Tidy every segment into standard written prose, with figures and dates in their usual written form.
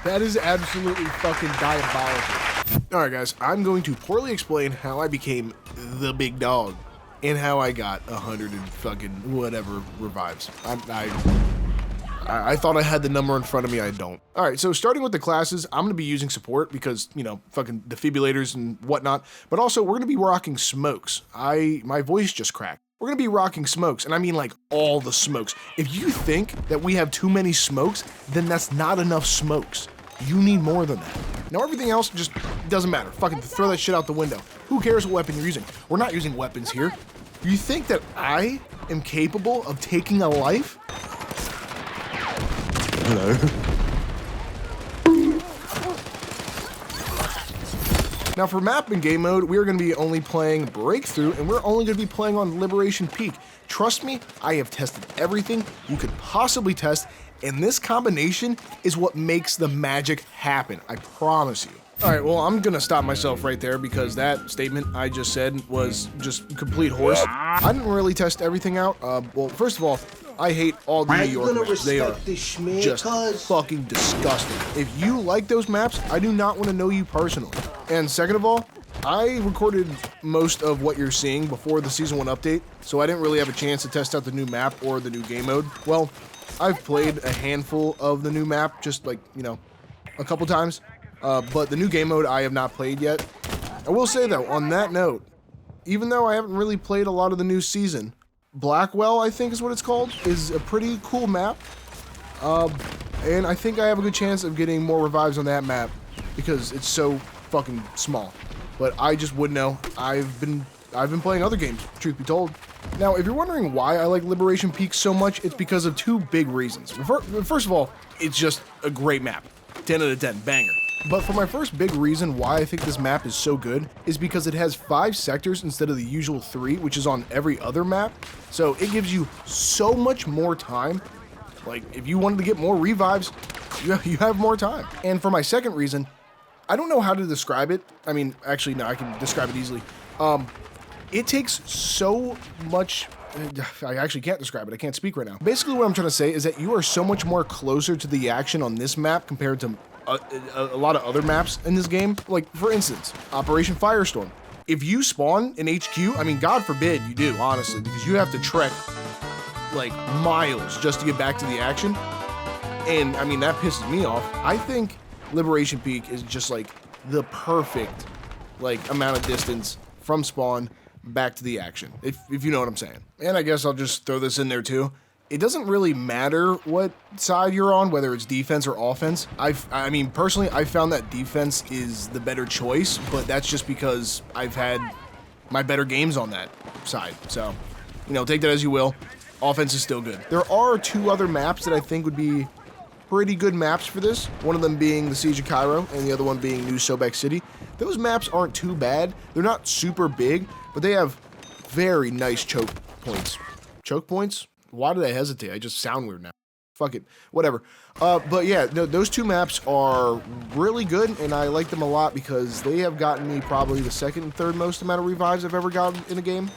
That is absolutely fucking diabolical. Alright guys, I'm going to poorly explain how I became the big dog and how I got 100 and fucking whatever revives. I thought I had the number in front of me, I don't. Alright, so starting with the classes, I'm gonna be using support because, you know, fucking defibrillators and whatnot, but also we're gonna be rocking smokes. My voice just cracked. We're gonna be rocking smokes, and I mean like all the smokes. If you think that we have too many smokes, then that's not enough smokes. You need more than that. Now everything else just doesn't matter. Fucking throw that shit out the window. Who cares what weapon you're using? We're not using weapons here. You think that I am capable of taking a life? Hello. Now for map and game mode, we're going to be only playing Breakthrough, and we're only going to be playing on Liberation Peak. Trust me, I have tested everything you could possibly test, and this combination is what makes the magic happen, I promise you. Alright, well, I'm gonna stop myself right there because that statement I just said was just complete horse. I didn't really test everything out. Well, first of all, I hate all the New York maps. They are just fucking disgusting. If you like those maps, I do not want to know you personally. And second of all, I recorded most of what you're seeing before the Season 1 update, so I didn't really have a chance to test out the new map or the new game mode. Well, I've played a handful of the new map, just like, you know, a couple times. But the new game mode I have not played yet. I will say though, on that note, even though I haven't really played a lot of the new season, Blackwell, I think is what it's called, is a pretty cool map. And I think I have a good chance of getting more revives on that map because it's so fucking small. But I just wouldn't know. I've been playing other games, truth be told. Now, if you're wondering why I like Liberation Peak so much, it's because of two big reasons. First of all, it's just a great map. 10 out of 10, banger. But for my first big reason why I think this map is so good is because it has 5 sectors instead of the usual 3, which is on every other map. So it gives you so much more time. Like, if you wanted to get more revives, you have more time. And for my second reason, I don't know how to describe it. I mean, actually, no, I can describe it easily. It takes so much... I actually can't describe it. I can't speak right now. Basically, what I'm trying to say is that you are so much more closer to the action on this map compared to a lot of other maps in this game. Like, for instance, Operation Firestorm. If you spawn in HQ, I mean, God forbid you do, honestly, because you have to trek, like, miles just to get back to the action. And, I mean, that pisses me off. I think Liberation Peak is just, like, the perfect, like, amount of distance from spawn back to the action, if you know what I'm saying. And I guess I'll just throw this in there too. It doesn't really matter what side you're on, whether it's defense or offense. I mean, personally, I found that defense is the better choice, but that's just because I've had my better games on that side. So, you know, take that as you will. Offense is still good. There are 2 other maps that I think would be pretty good maps for this. One of them being the Siege of Cairo, and the other one being New Sobek City. Those maps aren't too bad. They're not super big, but they have very nice choke points. Choke points? Why did I hesitate? I just sound weird now. Fuck it. Whatever. But yeah, no, those 2 maps are really good, and I like them a lot because they have gotten me probably the second and third most amount of revives I've ever gotten in a game.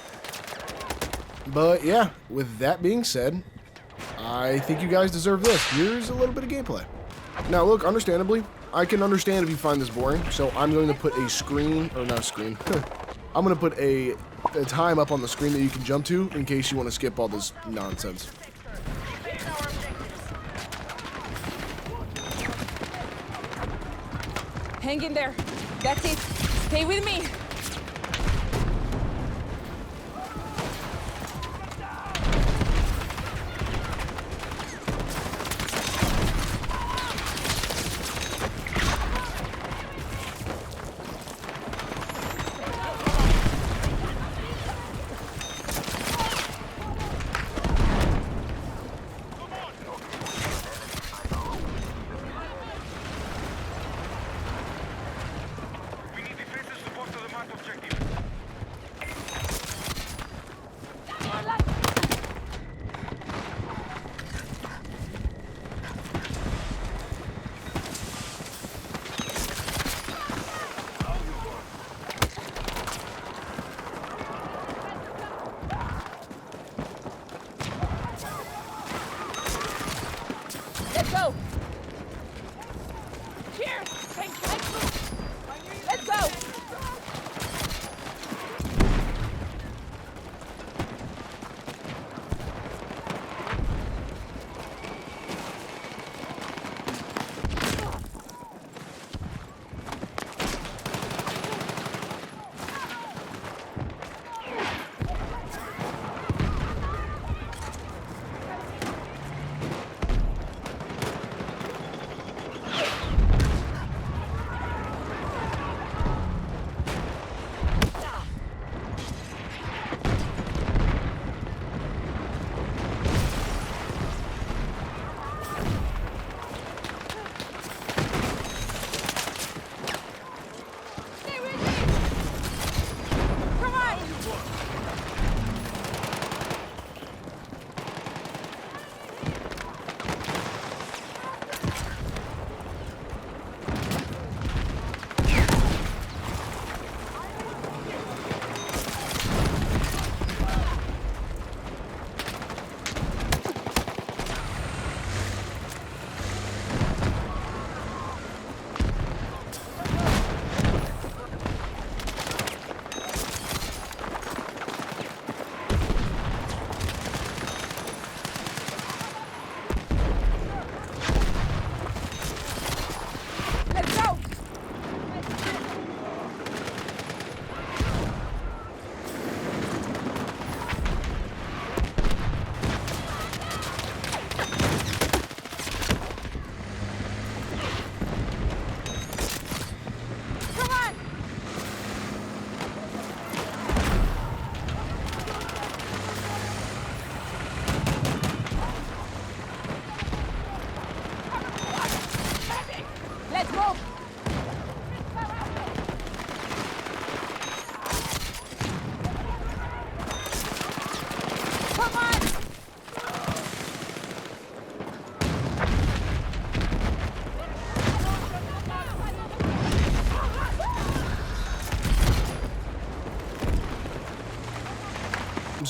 But yeah, with that being said, I think you guys deserve this. Here's a little bit of gameplay. Now look, understandably, I can understand if you find this boring, so I'm going to put a screen, or not a screen, I'm going to put a time up on the screen that you can jump to in case you want to skip all this nonsense. Hang in there. That's it. Stay with me. Let's go.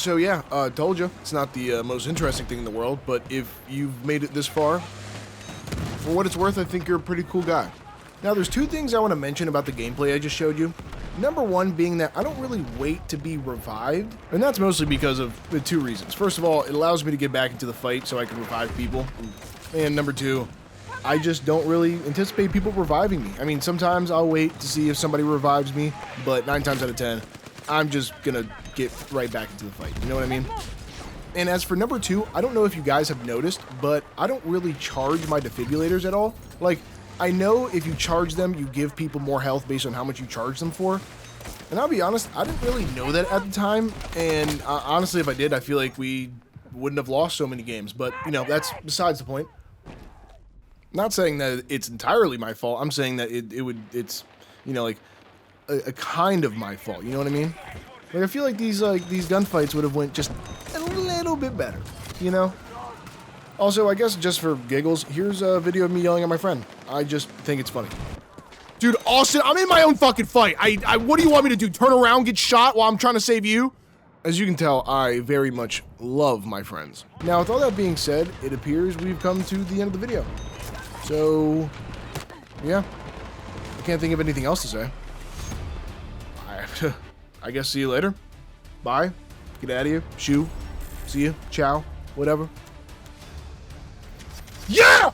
So yeah, told you, it's not the most interesting thing in the world, but if you've made it this far, for what it's worth, I think you're a pretty cool guy. Now, there's two things I want to mention about the gameplay I just showed you. Number one being that I don't really wait to be revived, and that's mostly because of the two reasons. First of all, it allows me to get back into the fight so I can revive people. And number two, I just don't really anticipate people reviving me. I mean, sometimes I'll wait to see if somebody revives me, but 9 times out of 10, I'm just gonna get right back into the fight. You know what I mean? And as for number two, I don't know if you guys have noticed, but I don't really charge my defibrillators at all. Like, I know if you charge them, you give people more health based on how much you charge them for. And I'll be honest, I didn't really know that at the time. And honestly, if I did, I feel like we wouldn't have lost so many games. But, you know, that's besides the point. Not saying that it's entirely my fault. I'm saying that it's, you know, like a kind of my fault. You know what I mean? Like, I feel like these gunfights would have went just a little bit better, you know? Also, I guess just for giggles, here's a video of me yelling at my friend. I just think it's funny. Dude, Austin, I'm in my own fucking fight. What do you want me to do? Turn around, get shot while I'm trying to save you? As you can tell, I very much love my friends. Now, with all that being said, it appears we've come to the end of the video. So, yeah. I can't think of anything else to say. I guess see you later. Bye. Get out of here. Shoo. See you. Ciao. Whatever. Yeah!